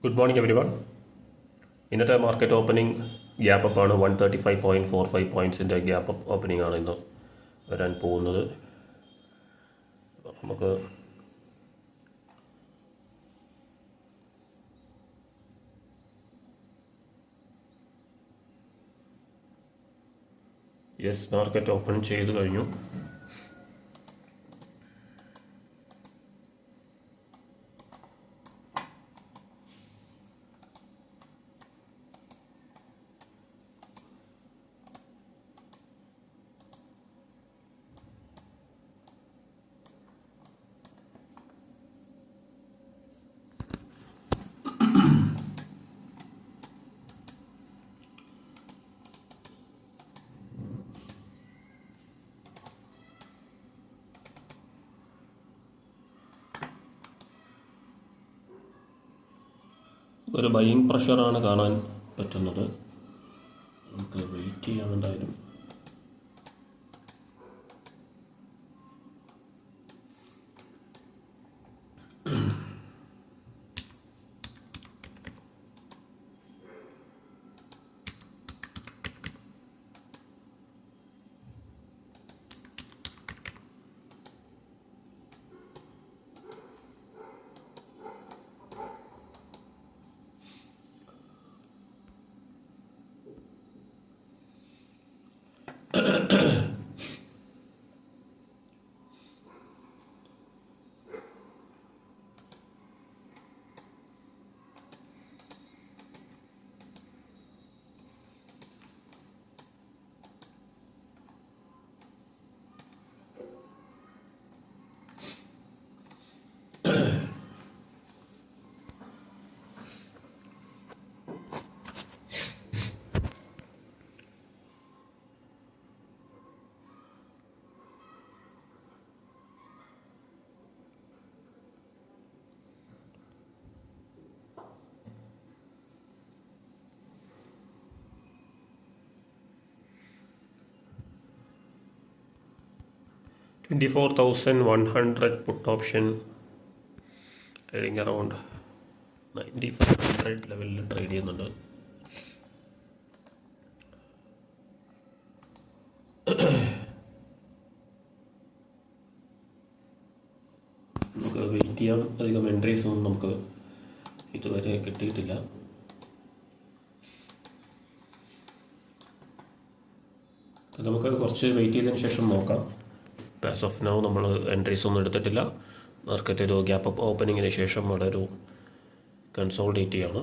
Good morning every one. ഇന്നത്തെ market opening gap up ആണ്. 135.45 പോയിൻറ്റ്സിൻ്റെ gap up opening ആണ് ഇന്ന് വരാൻ പോകുന്നത്. നമുക്ക് മാർക്കറ്റ് ഓപ്പൺ ചെയ്ത് കഴിഞ്ഞു. ഒരു ബൈയിങ് പ്രഷറാണ് കാണാൻ പറ്റുന്നത്. നമുക്ക് വെയിറ്റ് ചെയ്യാൻ എന്തായാലും. $24,100 പുട്ട് ഓപ്ഷൻ ട്രേഡിങ് അറൗണ്ട് 9500 ലെവലിൽ ട്രേഡ് ചെയ്യുന്നുണ്ട്. നമുക്ക് വെയിറ്റ് ചെയ്യാം. അധികം എൻട്രീസ് ഒന്നും നമുക്ക് ഇതുവരെ കിട്ടിയിട്ടില്ല. നമുക്ക് കുറച്ച് വെയിറ്റ് ചെയ്തതിന് ശേഷം നോക്കാം. ആസ് ഓഫ് നൗ നമ്മൾ എൻട്രീസ് ഒന്നും എടുത്തിട്ടില്ല. മാർക്കറ്റ് ഒരു ഗ്യാപ്പ് അപ്പ് ഓപ്പണിങ്ങിന് ശേഷം അവിടെ ഒരു കൺസോൾഡേറ്റ് ചെയ്യാണ്.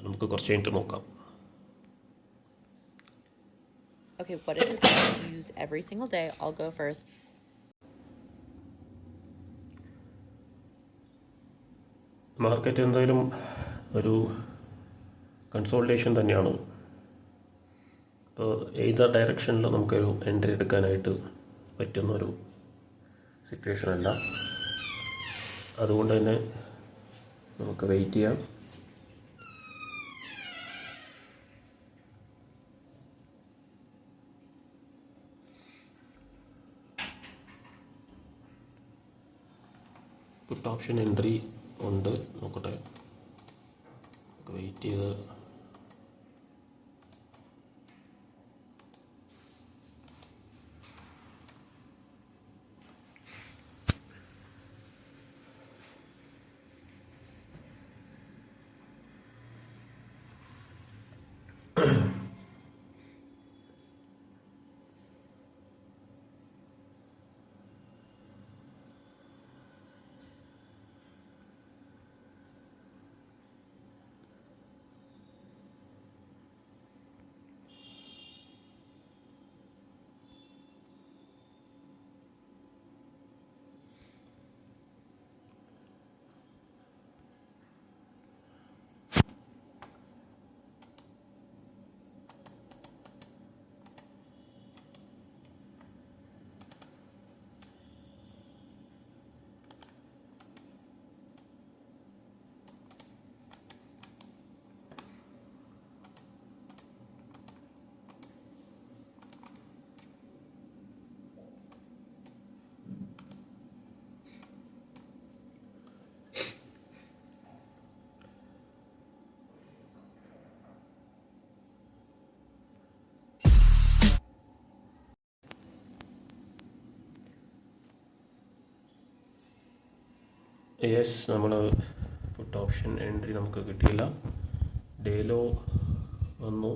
നമുക്ക് കുറച്ച് കഴിഞ്ഞിട്ട് നോക്കാം. Okay, what is it that you use every single day? I'll go first. Market എന്തായാലും ഒരു കൺസോൾട്ടേഷൻ തന്നെയാണ്. ഇപ്പോൾ ഏത് ഡയറക്ഷനിൽ നമുക്കൊരു എൻട്രി എടുക്കാനായിട്ട് പറ്റുന്നൊരു സിറ്റുവേഷൻ അല്ല. അതുകൊണ്ട് തന്നെ നമുക്ക് വെയിറ്റ് ചെയ്യാം. പുട്ട് ഓപ്ഷൻ എൻട്രി ഉണ്ട്, നോക്കട്ടെ. നമുക്ക് വെയിറ്റ് ചെയ്ത് യെസ്, നമ്മൾ പുട്ട് ഓപ്ഷൻ എൻട്രി നമുക്ക് കിട്ടിയില്ല. ഡേ ലോ വന്നു,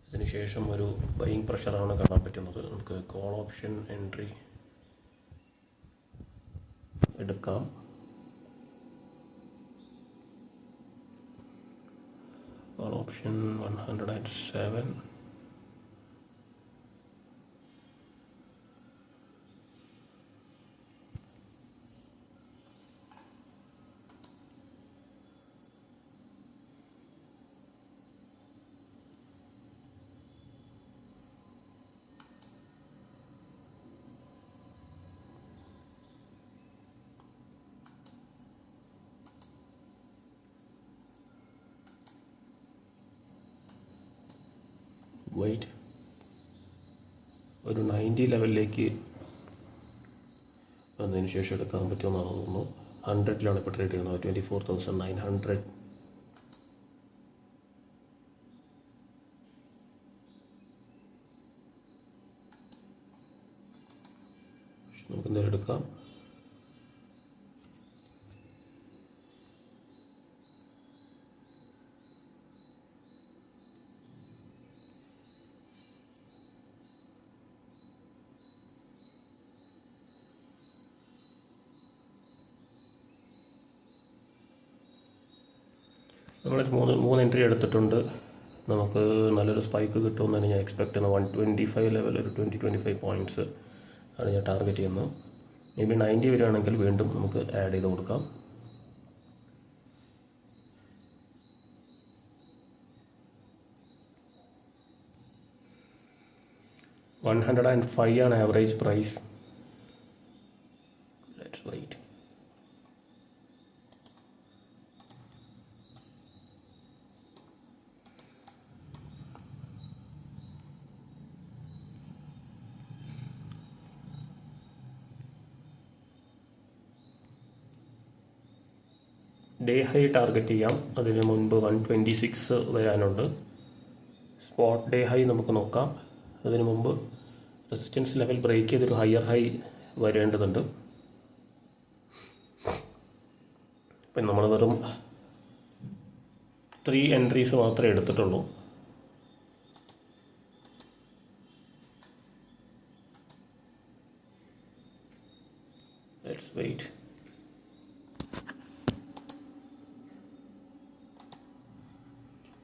അതിനുശേഷം ഒരു ബൈയിങ് പ്രഷറാണ് കാണാൻ പറ്റുന്നത്. നമുക്ക് കോൾ ഓപ്ഷൻ എൻട്രി എടുക്കാം. Call option 107. വെയിറ്റ്, ഒരു 90 ലെവലിലേക്ക് വന്നതിന് ശേഷം എടുക്കാൻ പറ്റുമെന്നാണ് തോന്നുന്നു. 100ലാണ് ഇപ്പോൾ ട്രേഡ് ചെയ്യുന്നത്, 24,900. നമുക്ക് എന്തായാലും എടുക്കാം. നമ്മളൊരു മൂന്ന് എൻട്രി എടുത്തിട്ടുണ്ട്. നമുക്ക് നല്ലൊരു സ്പൈക്ക് കിട്ടുമെന്നാണ് ഞാൻ എക്സ്പെക്ട് ചെയ്യുന്നത്. 125 ലെവൽ, ഒരു 20-25 പോയിൻറ്റ്സ് ആണ് ഞാൻ ടാർഗറ്റ് ചെയ്യുന്നത്. മേ ബി 90 വരികയാണെങ്കിൽ വീണ്ടും നമുക്ക് ആഡ് ചെയ്ത് കൊടുക്കാം. $105 ആണ് average price. Let's wait. Day high target ചെയ്യാം. അതിന് മുൻപ് 126 വരാനുണ്ട്. സ്പോട്ട് ഡേ ഹൈ നമുക്ക് നോക്കാം. അതിന് മുമ്പ് റെസിസ്റ്റൻസ് ലെവൽ ബ്രേക്ക് ചെയ്തൊരു ഹയർ ഹൈ വരേണ്ടതുണ്ട്. ഇപ്പം നമ്മൾ വെറും 3 എൻട്രീസ് മാത്രമേ എടുത്തിട്ടുള്ളൂ. Let's wait.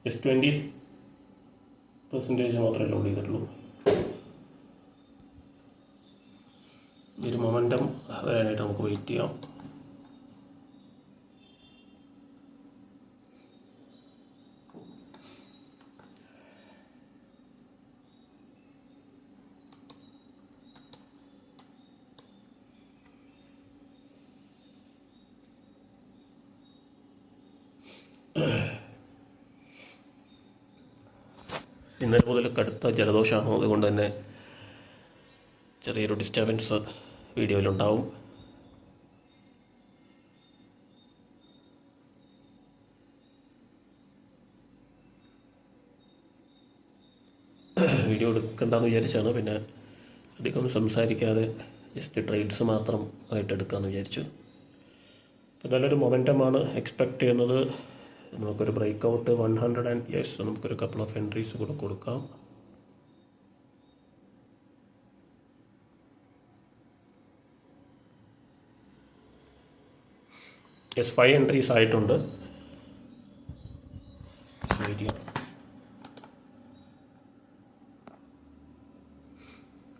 ജസ്റ്റ് 20% മാത്രമേ ലോഡ് ചെയ്തിട്ടുള്ളൂ. ഒരു മൊമെൻറ്റം വരാനായിട്ട് നമുക്ക് വെയിറ്റ് ചെയ്യാം. ഇന്നലെ മുതൽ കടുത്ത ജലദോഷമാണ്, അതുകൊണ്ട് തന്നെ ചെറിയൊരു ഡിസ്റ്റർബൻസ് വീഡിയോയിലുണ്ടാവും. വീഡിയോ എടുക്കണ്ടെന്ന് വിചാരിച്ചാണ്, പിന്നെ അധികം സംസാരിക്കാതെ ജസ്റ്റ് ട്രേഡ്സ് മാത്രം ആയിട്ട് എടുക്കാമെന്ന് വിചാരിച്ചു. അപ്പോൾ നല്ലൊരു മൊമെൻറ്റമാണ് എക്സ്പെക്റ്റ് ചെയ്യുന്നത്. നമുക്കൊരു ബ്രേക്ക് ഔട്ട് 100 യെസ്, നമുക്കൊരു കപ്പിൾ ഓഫ് എൻട്രീസ് കൂടെ കൊടുക്കാം. യെസ്, 5 എൻട്രീസ് ആയിട്ടുണ്ട്.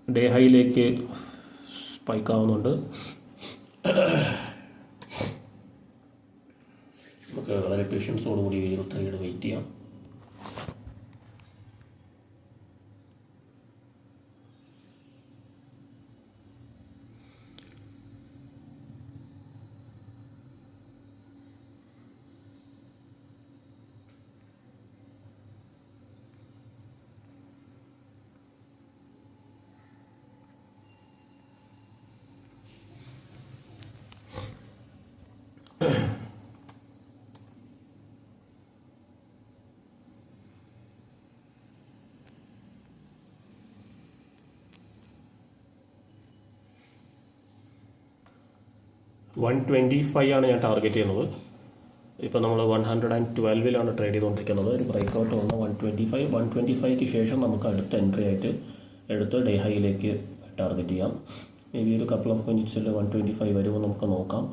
ഡേ ഹൈയിലേക്ക് സ്പൈക്ക് ആവുന്നുണ്ട്. നമുക്ക് വളരെ പേഷ്യൻസോടുകൂടി ഈ ഒരു ട്രേഡ് വെയിറ്റ് ചെയ്യാം. 125 ആണ് ഞാൻ ടാർഗറ്റ് ചെയ്യുന്നത്. ഇപ്പോൾ നമ്മൾ 112 ട്രേഡ് ചെയ്തുകൊണ്ടിരിക്കുന്നത്. ഒരു ബ്രേക്കൗട്ട് വന്ന് 125ക്ക് ശേഷം നമുക്ക് അടുത്ത എൻട്രി ആയിട്ട് എടുത്ത് ഡേ ഹൈയിലേക്ക് ടാർഗറ്റ് ചെയ്യാം. മേ ബി ഒരു കപ്പിൾ ഓഫ് മിനിറ്റ്സിൽ 125 വരുമ്പോൾ നമുക്ക് നോക്കാം.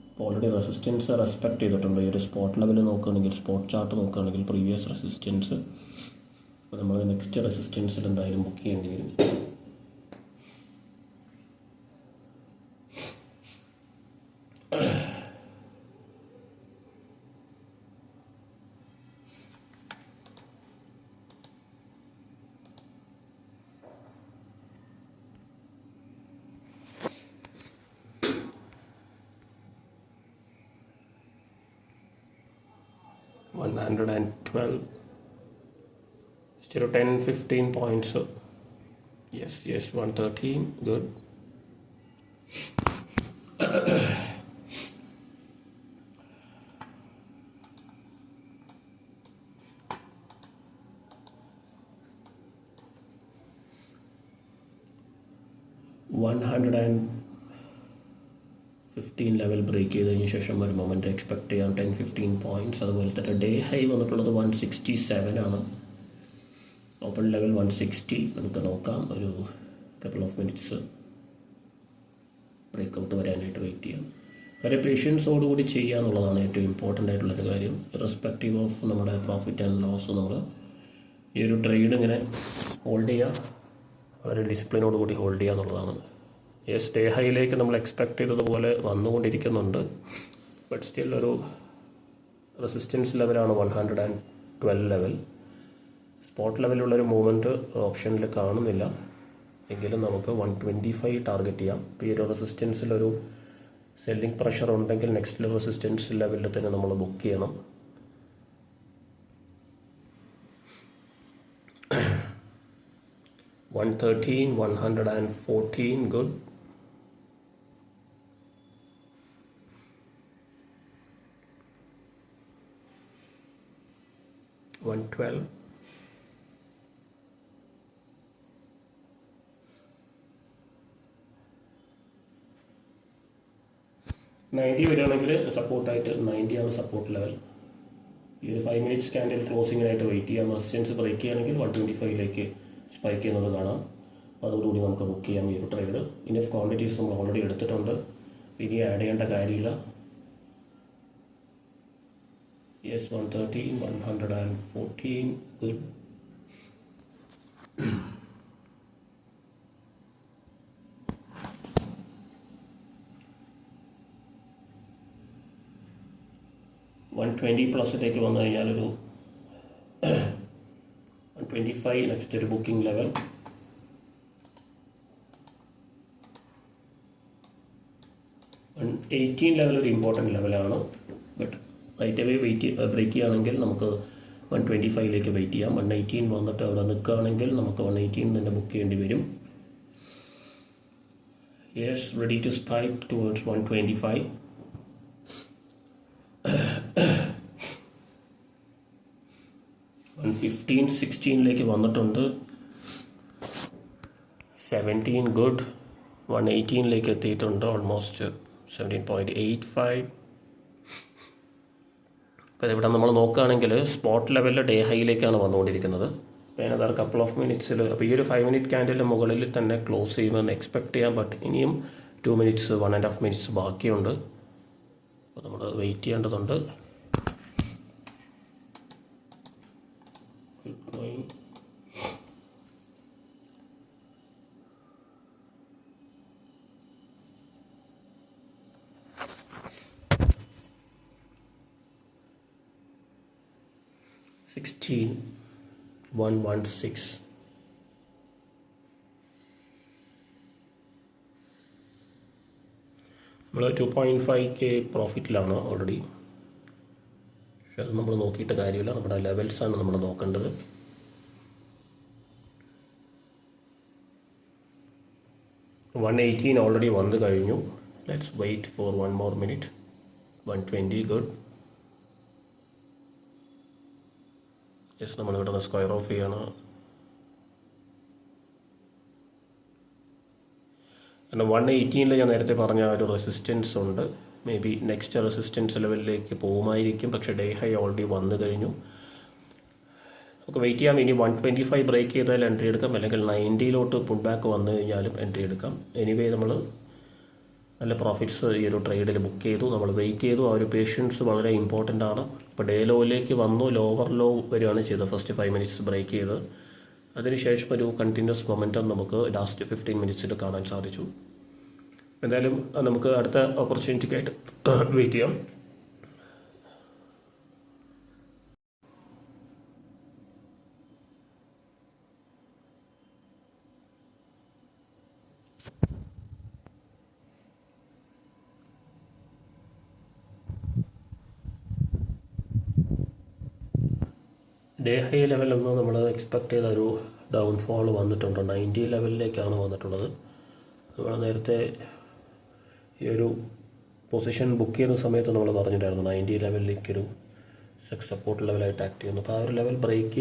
അപ്പോൾ ഓൾറെഡി റെസിസ്റ്റൻസ് റെസ്പെക്ട് ചെയ്തിട്ടുണ്ട്. ഈ ഒരു സ്പോട്ട് ലെവൽ നോക്കുകയാണെങ്കിൽ, സ്പോട്ട് ചാർട്ട് നോക്കുകയാണെങ്കിൽ പ്രീവിയസ് റെസിസ്റ്റൻസ്, അപ്പോൾ നമ്മൾ നെക്സ്റ്റ് റെസിസ്റ്റൻസിൽ എന്തായാലും ബുക്ക് ചെയ്യേണ്ടി വരും. Still 10-15 points. Yes, 113, good. $115 level break ചെയ്തതിന് ശേഷം ഒരു മൊമെൻറ്റ് എക്സ്പെക്ട് ചെയ്യാം. 10-15 പോയിൻറ്റ്സ്. അതുപോലെ തന്നെ ഡേ ഹൈ വന്നിട്ടുള്ളത് 167 ആണ്. Open level 160. നമുക്ക് നോക്കാം, ഒരു കപ്പിൾ ഓഫ് മിനിറ്റ്സ് ബ്രേക്കൗട്ട് വരാനായിട്ട് വെയിറ്റ് ചെയ്യാം. വളരെ പേഷ്യൻസോടുകൂടി ചെയ്യുക എന്നുള്ളതാണ് ഏറ്റവും ഇമ്പോർട്ടൻ്റ് ആയിട്ടുള്ളൊരു കാര്യം. റെസ്പെക്റ്റീവ് ഓഫ് നമ്മുടെ പ്രോഫിറ്റ് ആൻഡ് ലോസ് നമ്മൾ ഈ ഒരു ട്രേഡ് ഇങ്ങനെ ഹോൾഡ് ചെയ്യുക, വളരെ ഡിസിപ്ലിനോടുകൂടി ഹോൾഡ് ചെയ്യുക എന്നുള്ളതാണ്. യെസ്, ഡേ ഹൈയിലേക്ക് നമ്മൾ എക്സ്പെക്ട് ചെയ്തതുപോലെ വന്നുകൊണ്ടിരിക്കുന്നുണ്ട്. ബട്ട് സ്റ്റിൽ ഒരു റെസിസ്റ്റൻസ് ലെവലാണ് 112 ലെവൽ. സ്പോട്ട് ലെവലുള്ളൊരു മൂവ്മെൻറ്റ് ഓപ്ഷനിൽ കാണുന്നില്ല. എങ്കിലും നമുക്ക് 125 ടാർഗറ്റ് ചെയ്യാം. ഇപ്പോൾ ഈ ഒരു റെസിസ്റ്റൻസിലൊരു സെല്ലിംഗ് പ്രഷർ ഉണ്ടെങ്കിൽ നെക്സ്റ്റ് റെസിസ്റ്റൻസ് ലെവലിൽ തന്നെ നമ്മൾ ബുക്ക് ചെയ്യണം. $113, good. $112. $90 വരികയാണെങ്കിൽ സപ്പോർട്ടായിട്ട് 90 ആണ് സപ്പോർട്ട് ലെവൽ. ഈ ഒരു 5 മിനിറ്റ്സ് ക്യാൻഡിൽ ക്ലോസിങ്ങിനായിട്ട് വെയിറ്റ് ചെയ്യാം. റെസിസ്റ്റൻസ് ബ്രേക്ക് ചെയ്യുകയാണെങ്കിൽ 125 സ്പൈക്ക് ചെയ്യുന്നത് കാണാം. അതോടുകൂടി നമുക്ക് ബുക്ക് ചെയ്യാം ഈ ഒരു ട്രേഡ്. ഇനഫ് ക്വാണ്ടിറ്റീസ് നമ്മൾ ഓൾറെഡി എടുത്തിട്ടുണ്ട്, ഇനി ആഡ് ചെയ്യേണ്ട കാര്യമില്ല. Yes, 113, 114, good. $120+ വന്നു കഴിഞ്ഞാൽ ഒരു 125 നെക്സ്റ്റ് ഒരു ബുക്കിംഗ് ലെവൽ. $118 ലെവൽ ഒരു ഇമ്പോർട്ടൻറ്റ് ലെവലാണ്. ബട്ട് റൈറ്റ് അവേ ബ്രേക്ക് ചെയ്യുകയാണെങ്കിൽ നമുക്ക് 125 വെയിറ്റ് ചെയ്യാം. 118 വന്നിട്ട് അവിടെ നിൽക്കുകയാണെങ്കിൽ നമുക്ക് 118 തന്നെ ബുക്ക് ചെയ്യേണ്ടി വരും. Yes, ready to spike towards 125. $115-16 വന്നിട്ടുണ്ട്. 17, ഗുഡ്. 118 എത്തിയിട്ടുണ്ട്, ഓൾമോസ്റ്റ് 17.85. അപ്പോൾ ഇവിടെ നമ്മൾ നോക്കുകയാണെങ്കിൽ സ്പോട്ട് ലെവലിൽ ഡേ ഹൈയിലേക്കാണ് വന്നുകൊണ്ടിരിക്കുന്നത്. അതിനകത്ത് കപ്പിൾ ഓഫ് മിനിറ്റ്സിൽ, അപ്പോൾ ഈ ഒരു 5 മിനിറ്റ് ക്യാൻഡിലിൻ്റെ മുകളിൽ തന്നെ ക്ലോസ് ചെയ്യുമെന്ന് എക്സ്പെക്ട് ചെയ്യാം. ബട്ട് ഇനിയും 2 മിനിറ്റ്സ് 1.5 മിനിറ്റ്സ് ബാക്കിയുണ്ട്. അപ്പോൾ നമ്മൾ വെയിറ്റ് ചെയ്യേണ്ടതുണ്ട്. $16,116. നമ്മൾ 2.5K പ്രോഫിറ്റിലാണ് ഓൾറെഡി. പക്ഷെ അത് നമ്മൾ നോക്കിയിട്ട് കാര്യമില്ല, നമ്മുടെ ലെവൽസാണ് നമ്മൾ നോക്കേണ്ടത്. $118 ഓൾറെഡി വന്നു കഴിഞ്ഞു. Let's wait for 1 more minute. 120, good. Yes, നമ്മളിവിടെ നിന്ന് സ്ക്വയർ ഓഫ് ചെയ്യണം. കാരണം 118 ഞാൻ നേരത്തെ പറഞ്ഞ ഒരു റെസിസ്റ്റൻസ് ഉണ്ട്. മേ ബി നെക്സ്റ്റ് റെസിസ്റ്റൻസ് ലെവലിലേക്ക് പോകുമായിരിക്കും. പക്ഷേ ഡേ ഹൈ ഓൾറെഡി വന്നു കഴിഞ്ഞു. നമുക്ക് വെയിറ്റ് ചെയ്യാം. ഇനി 125 ബ്രേക്ക് ചെയ്താൽ എൻട്രി എടുക്കാം, അല്ലെങ്കിൽ 90 പുൾ ബാക്ക് വന്നു കഴിഞ്ഞാലും എൻട്രി എടുക്കാം. എനിവേ നമ്മൾ നല്ല പ്രോഫിറ്റ്സ് ഈ ഒരു ട്രേഡിൽ ബുക്ക് ചെയ്തു. നമ്മൾ വെയിറ്റ് ചെയ്തു. ആ ഒരു പേഷ്യൻസ് വളരെ ഇമ്പോർട്ടൻ്റ് ആണ്. ഇപ്പോൾ ഡേ ലോയിലേക്ക് വന്നു, ലോവർ ലോ വരികയാണ് ചെയ്തത്. ഫസ്റ്റ് 5 മിനിറ്റ്സ് ബ്രേക്ക് ചെയ്ത് അതിനുശേഷം ഒരു കണ്ടിന്യൂസ് മൊമെൻറ്റം നമുക്ക് ലാസ്റ്റ് 15 മിനിറ്റ്സിൽ കാണാൻ സാധിച്ചു. എന്തായാലും നമുക്ക് അടുത്ത ഓപ്പർച്യൂണിറ്റിക്കായിട്ട് വെയിറ്റ് ചെയ്യാം. ഡേ ഹൈ ലെവലിൽ നിന്ന് നമ്മൾ എക്സ്പെക്ട് ചെയ്ത ഒരു ഡൗൺഫോൾ വന്നിട്ടുണ്ട്. 90 ലെവലിലേക്കാണ് വന്നിട്ടുള്ളത്. നമ്മൾ നേരത്തെ ഈ ഒരു പൊസിഷൻ ബുക്ക് ചെയ്യുന്ന സമയത്ത് നമ്മൾ പറഞ്ഞിട്ടായിരുന്നു 90 ലെവലിലേക്കൊരു സപ്പോർട്ട് ലെവലായിട്ട് ആക്ട് ചെയ്യുന്നു. അപ്പോൾ ആ ഒരു ലെവൽ ബ്രേക്ക്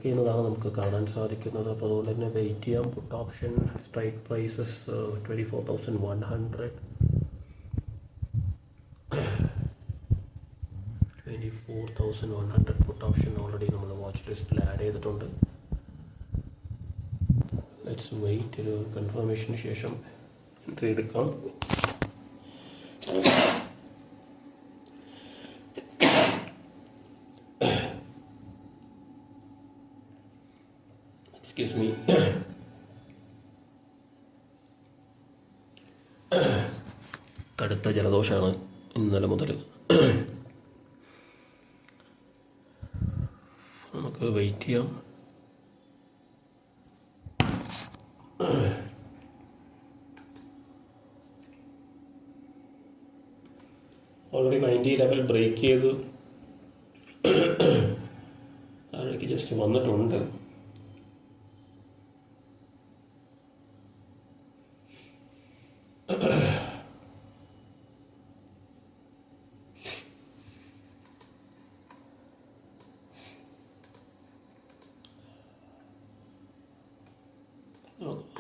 ചെയ്യുന്നതാണ് നമുക്ക് കാണാൻ സാധിക്കുന്നത്. അപ്പോൾ അതുകൊണ്ട് തന്നെ വെയിറ്റ് ചെയ്യാം. Put option strike prices 24,100, 24,100 put option already നമ്മൾ വാച്ച് ലിസ്റ്റിൽ ആഡ് ചെയ്തിട്ടുണ്ട്. Let's wait. ഒരു കൺഫർമേഷന് ശേഷം എൻട്രി എടുക്കാം. Excuse me. കടുത്ത ജലദോഷമാണ് ഇന്നലെ മുതൽ. നമുക്ക് വെയിറ്റ് ചെയ്യാം. ഓൾറെഡി 90 ലെവൽ ബ്രേക്ക് ചെയ്ത് താഴേക്ക് ജസ്റ്റ് വന്നിട്ടുണ്ട്.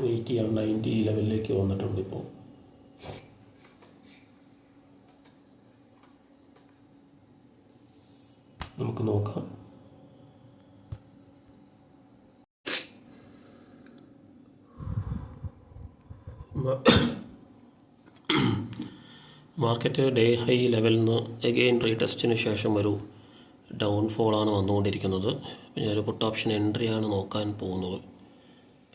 വെയിറ്റ് ചെയ്യാം. 90 ലെവലിലേക്ക് വന്നിട്ടുണ്ട്. ഇപ്പോൾ നമുക്ക് നോക്കാം. മാർക്കറ്റ് ഡേ ഹൈ ലെവലിൽ നിന്ന് എഗെയിൻ റീടെസ്റ്റിന് ശേഷം ഒരു ഡൗൺഫോളാണ് വന്നുകൊണ്ടിരിക്കുന്നത്. ഞാനൊരു പുട്ട് ഓപ്ഷൻ എൻട്രിയാണ് നോക്കാൻ പോകുന്നത്.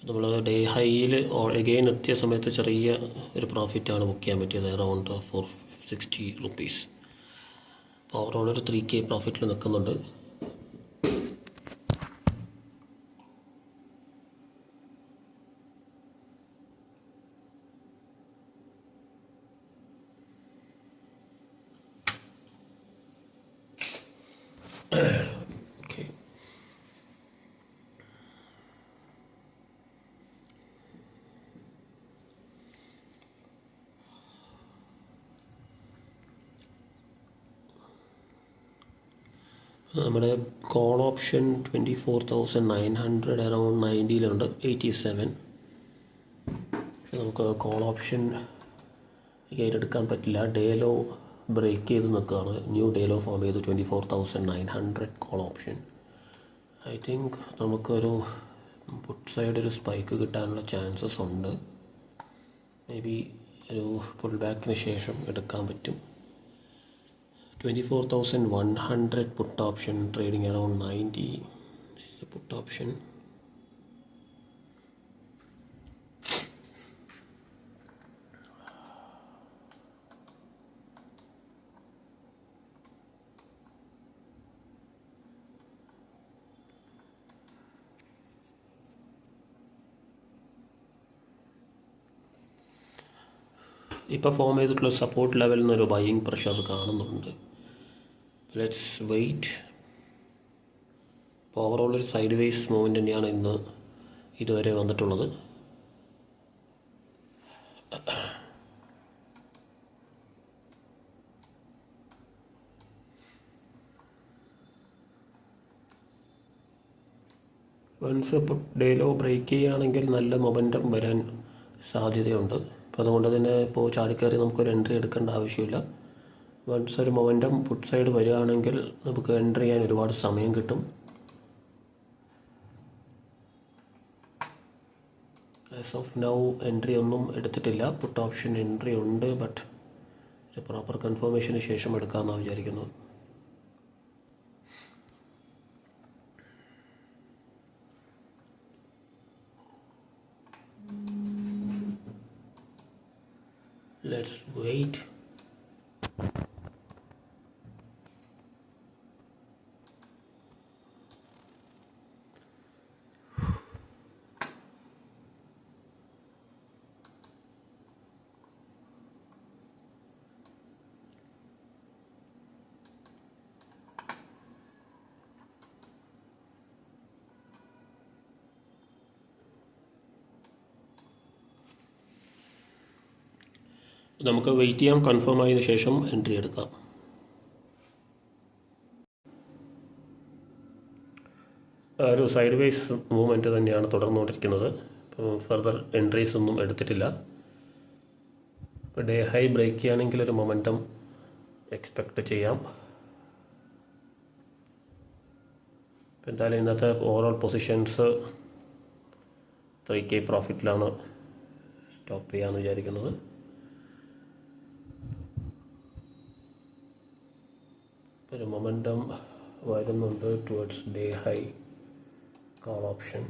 നമ്മൾ ഡേ ഹൈയിൽ എഗെയിൻ എത്തിയ സമയത്ത് ചെറിയ ഒരു പ്രോഫിറ്റാണ് ബുക്ക് ചെയ്യാൻ പറ്റിയത്, അറൗണ്ട് 460 റുപ്പീസ്. അപ്പോൾ ഓവറോൾ ഒരു 3K പ്രോഫിറ്റിൽ നിൽക്കുന്നുണ്ട്. ഓക്കെ, നമ്മുടെ കോൾ ഓപ്ഷൻ 24,900 അറൗണ്ട് 90 87. നമുക്ക് കോൾ ഓപ്ഷൻ എടുക്കാൻ പറ്റില്ല. ഡേ ലോ ബ്രേക്ക് ചെയ്ത് നിൽക്കുകയാണ്. ന്യൂ ഡേ ലോ ഫോം ചെയ്തു 24,900 കോൾ ഓപ്ഷൻ. ഐ തിങ്ക് നമുക്കൊരു പുട്ട് സൈഡ് ഒരു സ്പൈക്ക് കിട്ടാനുള്ള ചാൻസസ് ഉണ്ട്. മേ ബി ഒരു പുൾ ബാക്കിന് ശേഷം എടുക്കാൻ പറ്റും. 24,100 put option trading around 90. This is the put option. ഇപ്പോൾ ഫോം ചെയ്തിട്ടുള്ള സപ്പോർട്ട് ലെവലിൽ നിന്നൊരു ബൈയിങ് പ്രഷർ കാണുന്നുണ്ട്. Let's wait. ഇപ്പോൾ ഓവറോൾ ഒരു സൈഡ് വേസ് മൂവ്മെൻറ്റ് തന്നെയാണ് ഇന്ന് ഇതുവരെ വന്നിട്ടുള്ളത്. വൺസ് ഡേ ലോ ബ്രേക്ക് ചെയ്യുകയാണെങ്കിൽ നല്ല മൊമെൻറ്റം വരാൻ സാധ്യതയുണ്ട്. അപ്പോൾ അതുകൊണ്ട് തന്നെ ഇപ്പോൾ ചാടിക്കയറി നമുക്കൊരു എൻട്രി എടുക്കേണ്ട ആവശ്യമില്ല. വൺസ് ഒരു മൊമെൻറ്റം പുട്ട് സൈഡ് വരികയാണെങ്കിൽ നമുക്ക് എൻട്രി ചെയ്യാൻ ഒരുപാട് സമയം കിട്ടും. ആസ് ഓഫ് നൗ എൻട്രി ഒന്നും എടുത്തിട്ടില്ല. പുട്ട് ഓപ്ഷൻ എൻട്രി ഉണ്ട്, ബട്ട് ഒരു പ്രോപ്പർ കൺഫർമേഷന് ശേഷം എടുക്കാമെന്നാണ് വിചാരിക്കുന്നത്. Let's wait. നമുക്ക് വെയിറ്റ് ചെയ്യാം. കൺഫേം ആയതിനു ശേഷം എൻട്രി എടുക്കാം. ഒരു സൈഡ് വേസ് മൂവ്മെൻറ്റ് തന്നെയാണ് തുടർന്നുകൊണ്ടിരിക്കുന്നത്. ഫർദർ എൻട്രീസ് ഒന്നും എടുത്തിട്ടില്ല. ഇപ്പോൾ ഡേ ഹൈ ബ്രേക്ക് ചെയ്യുകയാണെങ്കിൽ ഒരു മൊമെൻറ്റം എക്സ്പെക്റ്റ് ചെയ്യാം. എന്തായാലും ഇന്നത്തെ ഓവറോൾ പൊസിഷൻസ് 3K പ്രോഫിറ്റിലാണ് സ്റ്റോപ്പ് ചെയ്യാമെന്ന് വിചാരിക്കുന്നത്. ഒരു മൊമെൻറ്റം വരുന്നുണ്ട് towards day high call option.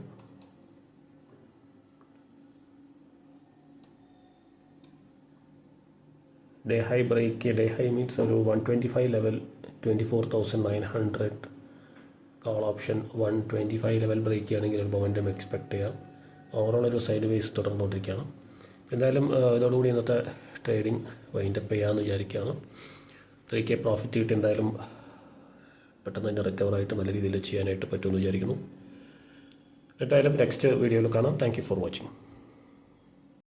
Day high break, day high means ഒരു 125 level 24,900 call option 125 level break ചെയ്യുകയാണെങ്കിൽ ഒരു മൊമെൻറ്റം എക്സ്പെക്റ്റ് ചെയ്യാം. ഓവറോൾ ഒരു സൈഡ് വേസ് തുടർന്നുകൊണ്ടിരിക്കുകയാണ്. എന്തായാലും ഇതോടുകൂടി ഇന്നത്തെ ട്രേഡിംഗ് വൈൻഡപ്പ് ചെയ്യാമെന്ന് വിചാരിക്കുകയാണ്. 3K പ്രോഫിറ്റ് കിട്ടി എന്തായാലും പെട്ടെന്ന് തന്നെ റിക്കവറായിട്ട് നല്ല രീതിയിൽ ചെയ്യാനായിട്ട് പറ്റുമെന്ന് വിചാരിക്കുന്നു. എന്തായാലും നെക്സ്റ്റ് വീഡിയോയിൽ കാണാം. Thank you for watching.